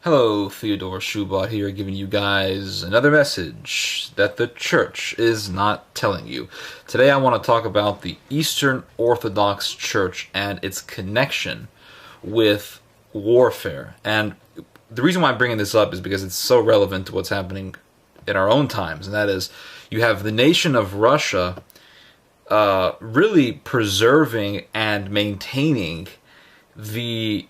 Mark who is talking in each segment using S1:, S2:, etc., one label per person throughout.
S1: Hello, Theodore Shoebat here, giving you guys another message that the Church is not telling you. Today I want to talk about the Eastern Orthodox Church and its connection with warfare. And the reason why I'm bringing this up is because it's so relevant to what's happening in our own times, and that is you have the nation of Russia really preserving and maintaining the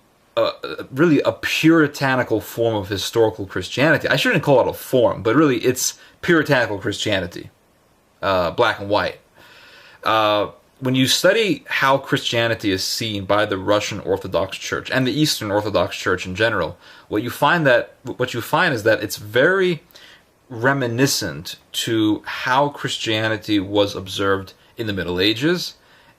S1: really a puritanical form of historical Christianity. I shouldn't call it a form, but really it's puritanical Christianity, black and white. When you study how Christianity is seen by the Russian Orthodox Church and the Eastern Orthodox Church in general, what you find is that it's very reminiscent to how Christianity was observed in the Middle Ages,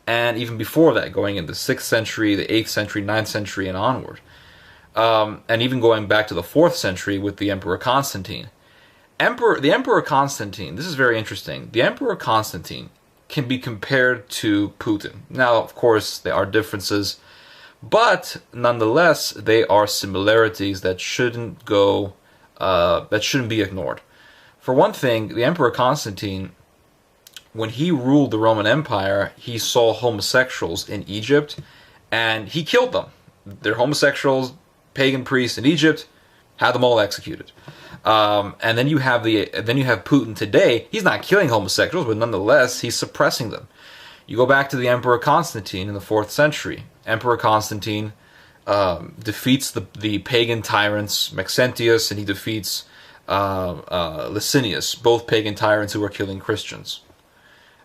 S1: and even before that, going in the 6th century, the 8th century, 9th century, and onward. And even going back to the 4th century with the Emperor Constantine. The Emperor Constantine, this is very interesting. The Emperor Constantine can be compared to Putin. Now, of course, there are differences, but nonetheless, they are similarities that shouldn't be ignored. For one thing, the Emperor Constantine, when he ruled the Roman Empire, he saw homosexuals in Egypt, and he killed them. They're homosexuals, pagan priests in Egypt, had them all executed. And then you have Putin today. He's not killing homosexuals, but nonetheless, he's suppressing them. You go back to the Emperor Constantine in the 4th century. Emperor Constantine defeats the pagan tyrants Maxentius, and he defeats Licinius, both pagan tyrants who were killing Christians.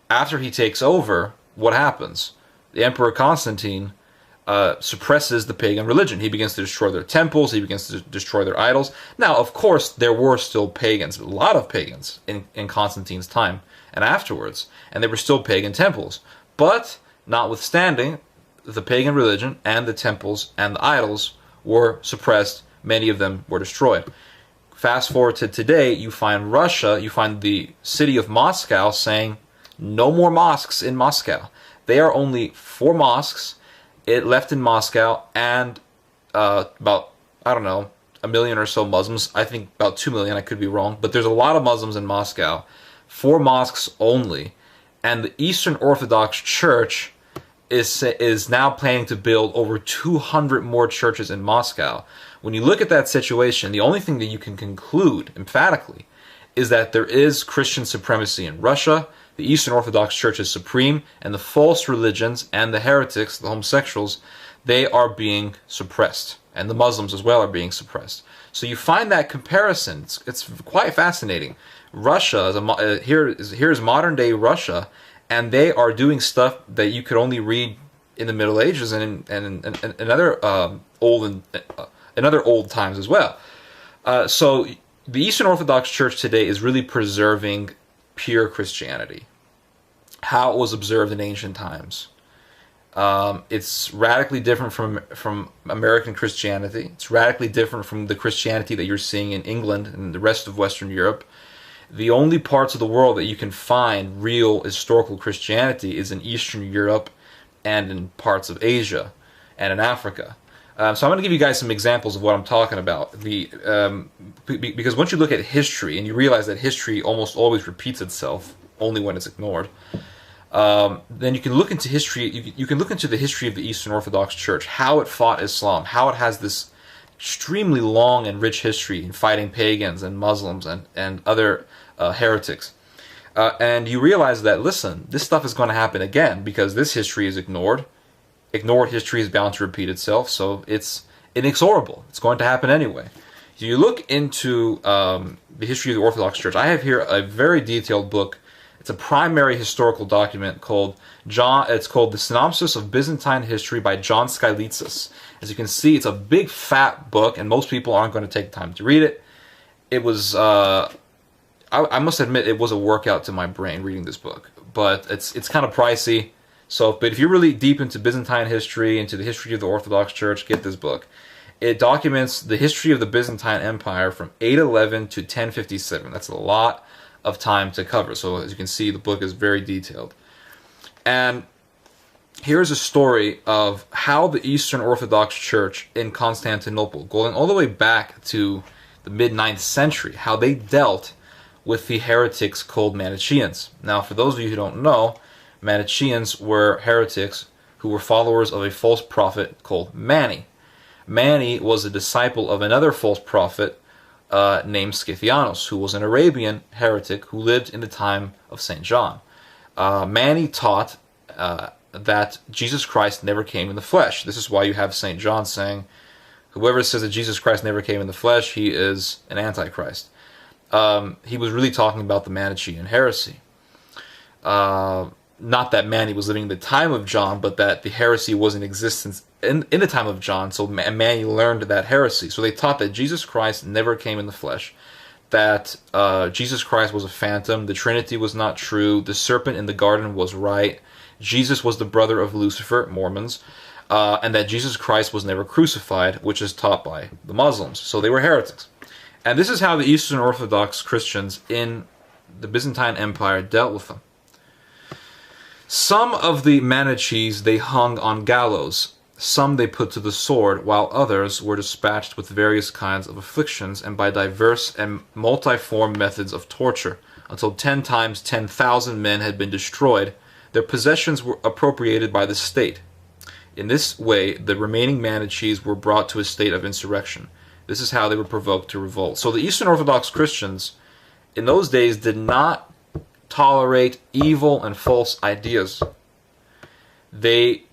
S1: After he takes over, what happens? The Emperor Constantine suppresses the pagan religion. He begins to destroy their temples. He begins to destroy their idols. Now, of course, there were still pagans, a lot of pagans in Constantine's time and afterwards, and there were still pagan temples. But, notwithstanding, the pagan religion and the temples and the idols were suppressed. Many of them were destroyed. Fast forward to today, you find Russia, you find the city of Moscow saying, no more mosques in Moscow. There are only 4 mosques left in Moscow, and about, I don't know, 1 million or so Muslims. I think about 2 million, I could be wrong, but there's a lot of Muslims in Moscow. 4 mosques only, and the Eastern Orthodox Church is now planning to build over 200 more churches in Moscow. When you look at that situation, the only thing that you can conclude emphatically is that there is Christian supremacy in Russia. The Eastern Orthodox Church is supreme, and the false religions and the heretics, the homosexuals, they are being suppressed. And the Muslims as well are being suppressed. So you find that comparison. It's quite fascinating. Russia, here's modern-day Russia, and they are doing stuff that you could only read in the Middle Ages and in other old times as well. So the Eastern Orthodox Church today is really preserving pure Christianity, how it was observed in ancient times. It's radically different from American Christianity. It's radically different from the Christianity that you're seeing in England and the rest of Western Europe. The only parts of the world that you can find real historical Christianity is in Eastern Europe and in parts of Asia and in Africa. So I'm going to give you guys some examples of what I'm talking about. Because once you look at history and you realize that history almost always repeats itself, only when it's ignored, then you can look into history. You can look into the history of the Eastern Orthodox Church, how it fought Islam, how it has this extremely long and rich history in fighting pagans and Muslims and other heretics. And you realize that, listen, this stuff is going to happen again because this history is ignored. Ignored history is bound to repeat itself, so it's inexorable. It's going to happen anyway. If you look into the history of the Orthodox Church, I have here a very detailed book. It's a primary historical document it's called The Synopsis of Byzantine History by John Skylitsis. As you can see, it's a big fat book, and most people aren't going to take the time to read it. It was, I must admit, it was a workout to my brain reading this book, but it's kind of pricey. But if you're really deep into Byzantine history, into the history of the Orthodox Church, get this book. It documents the history of the Byzantine Empire from 811 to 1057. That's a lot of time to cover. So as you can see, the book is very detailed. And here's a story of how the Eastern Orthodox Church in Constantinople, going all the way back to the mid-9th century, how they dealt with the heretics called Manichaeans. Now, for those of you who don't know, Manichaeans were heretics who were followers of a false prophet called Mani. Mani was a disciple of another false prophet named Scythianus, who was an Arabian heretic who lived in the time of St. John. Mani taught that Jesus Christ never came in the flesh. This is why you have St. John saying, whoever says that Jesus Christ never came in the flesh, he is an antichrist. He was really talking about the Manichaean heresy. Not that Mani was living in the time of John, but that the heresy was in existence in the time of John, so Mani learned that heresy. So they taught that Jesus Christ never came in the flesh, that Jesus Christ was a phantom, the Trinity was not true, the serpent in the garden was right, Jesus was the brother of Lucifer, Mormons, and that Jesus Christ was never crucified, which is taught by the Muslims. So they were heretics. And this is how the Eastern Orthodox Christians in the Byzantine Empire dealt with them. Some of the Manichees they hung on gallows, some they put to the sword, while others were dispatched with various kinds of afflictions and by diverse and multiform methods of torture, until 10 times 10,000 men had been destroyed, their possessions were appropriated by the state. In this way, the remaining Manichees were brought to a state of insurrection. This is how they were provoked to revolt. So the Eastern Orthodox Christians in those days did not tolerate evil and false ideas. They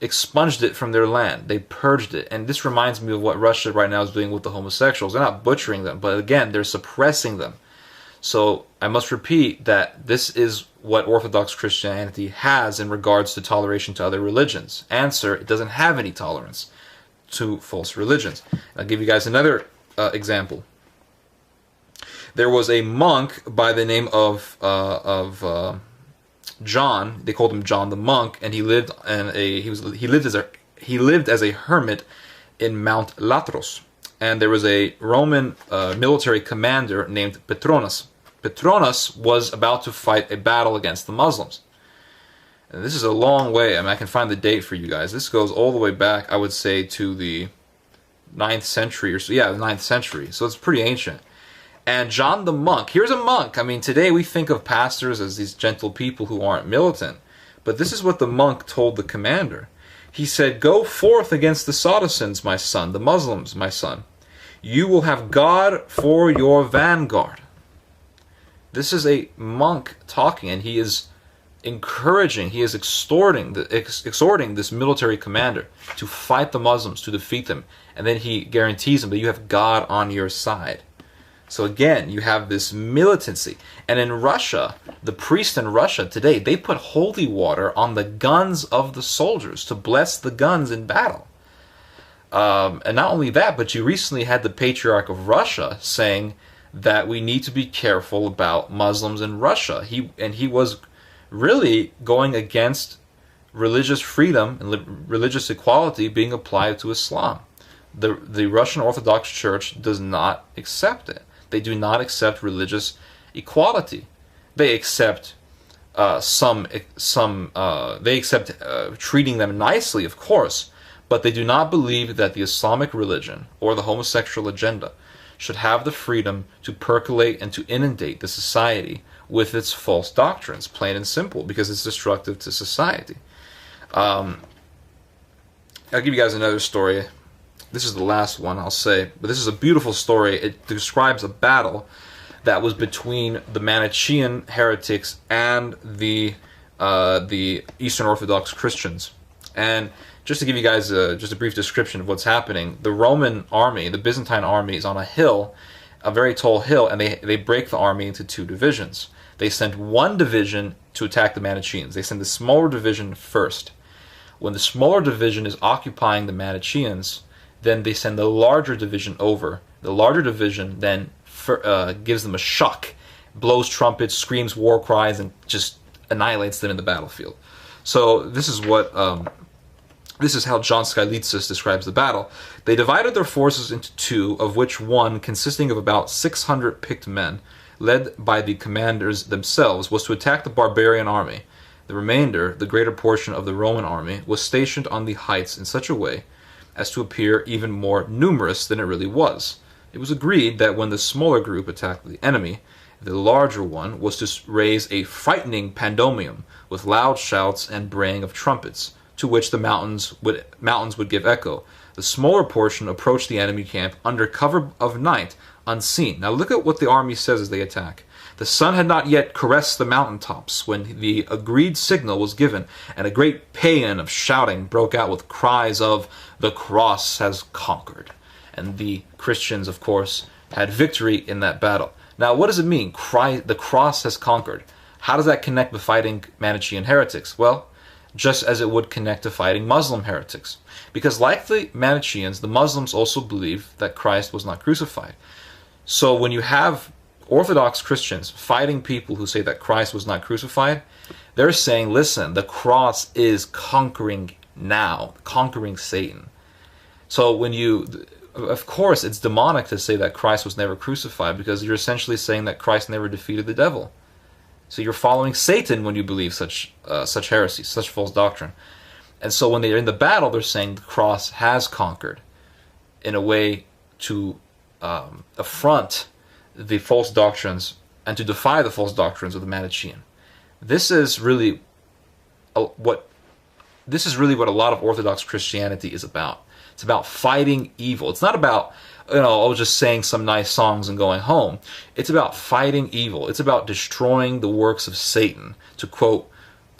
S1: expunged it from their land. They purged it. And this reminds me of what Russia right now is doing with the homosexuals. They're not butchering them, but again, they're suppressing them. So I must repeat that this is what Orthodox Christianity has in regards to toleration to other religions. Answer, it doesn't have any tolerance to false religions. I'll give you guys another example. There was a monk by the name of John. They called him John the monk, and he lived as a hermit in Mount Latros. And there was a Roman military commander named Petronas. Petronas was about to fight a battle against the Muslims. And this is a long way. I mean, I can find the date for you guys. This goes all the way back, I would say, to the 9th century or so. Yeah, the 9th century. So it's pretty ancient. And John the monk, here's a monk. I mean, today we think of pastors as these gentle people who aren't militant. But this is what the monk told the commander. He said, "Go forth against the Saracens, my son, the Muslims, my son. You will have God for your vanguard." This is a monk talking, and he is encouraging, he is exhorting this military commander to fight the Muslims, to defeat them. And then he guarantees him that you have God on your side. So again, you have this militancy. And in Russia, the priests in Russia today, they put holy water on the guns of the soldiers to bless the guns in battle. And not only that, but you recently had the Patriarch of Russia saying that we need to be careful about Muslims in Russia. He was really going against religious freedom and religious equality being applied to Islam. The Russian Orthodox Church does not accept it. They do not accept religious equality. They accept they accept treating them nicely, of course, but they do not believe that the Islamic religion or the homosexual agenda should have the freedom to percolate and to inundate the society with its false doctrines, plain and simple, because it's destructive to society. I'll give you guys another story. This is the last one I'll say, but this is a beautiful story. It describes a battle that was between the Manichaean heretics and the Eastern Orthodox Christians. And just to give you guys just a brief description of what's happening, the Roman army, the Byzantine army, is on a hill, a very tall hill, and they break the army into two divisions. They send one division to attack the Manichaeans. They send the smaller division first. When the smaller division is occupying the Manichaeans, then they send the larger division over. The larger division then gives them a shock, blows trumpets, screams war cries, and just annihilates them in the battlefield. So this is what this is how John Skylitzis describes the battle. They divided their forces into two, of which one, consisting of about 600 picked men, led by the commanders themselves, was to attack the barbarian army. The remainder, the greater portion of the Roman army, was stationed on the heights in such a way as to appear even more numerous than it really was. It was agreed that when the smaller group attacked the enemy, the larger one was to raise a frightening pandemonium with loud shouts and braying of trumpets, to which the mountains would give echo. The smaller portion approached the enemy camp under cover of night, unseen. Now look at what the army says as they attack. The sun had not yet caressed the mountaintops when the agreed signal was given, and a great paean of shouting broke out with cries of, "The cross has conquered." And the Christians, of course, had victory in that battle. Now, what does it mean? The cross has conquered. How does that connect with fighting Manichaean heretics? Well, just as it would connect to fighting Muslim heretics. Because like the Manichaeans, the Muslims also believe that Christ was not crucified. So when you have Orthodox Christians fighting people who say that Christ was not crucified, they're saying, listen, the cross is conquering now, conquering Satan. So when of course, it's demonic to say that Christ was never crucified, because you're essentially saying that Christ never defeated the devil. So you're following Satan when you believe such heresy, such false doctrine. And so when they're in the battle, they're saying the cross has conquered, in a way to affront the false doctrines and to defy the false doctrines of the Manichaean. This is really what a lot of Orthodox Christianity is about. It's about fighting evil. It's not about, just saying some nice songs and going home. It's about fighting evil. It's about destroying the works of Satan. To quote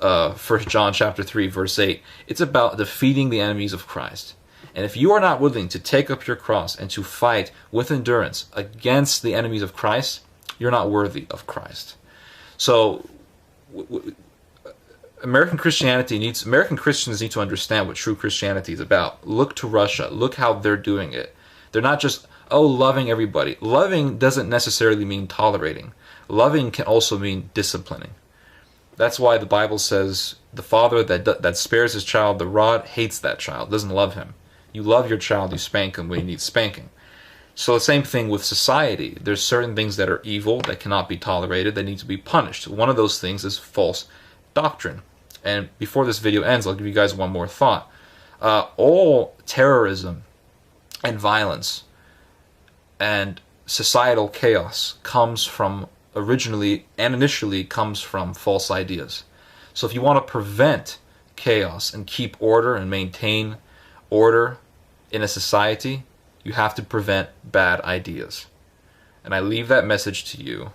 S1: 1 John chapter 3, verse 8, it's about defeating the enemies of Christ. And if you are not willing to take up your cross and to fight with endurance against the enemies of Christ, you're not worthy of Christ. So American Christians need to understand what true Christianity is about. Look to Russia. Look how they're doing it. They're not just, loving everybody. Loving doesn't necessarily mean tolerating. Loving can also mean disciplining. That's why the Bible says the father that spares his child the rod hates that child, doesn't love him. You love your child, you spank him when he needs spanking. So the same thing with society. There's certain things that are evil, that cannot be tolerated, that need to be punished. One of those things is false doctrine. And before this video ends, I'll give you guys one more thought. All terrorism and violence and societal chaos initially comes from false ideas. So if you want to prevent chaos and keep order and maintain order in a society, you have to prevent bad ideas. And I leave that message to you.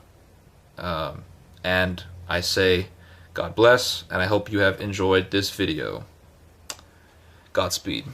S1: And I say, God bless, and I hope you have enjoyed this video. Godspeed.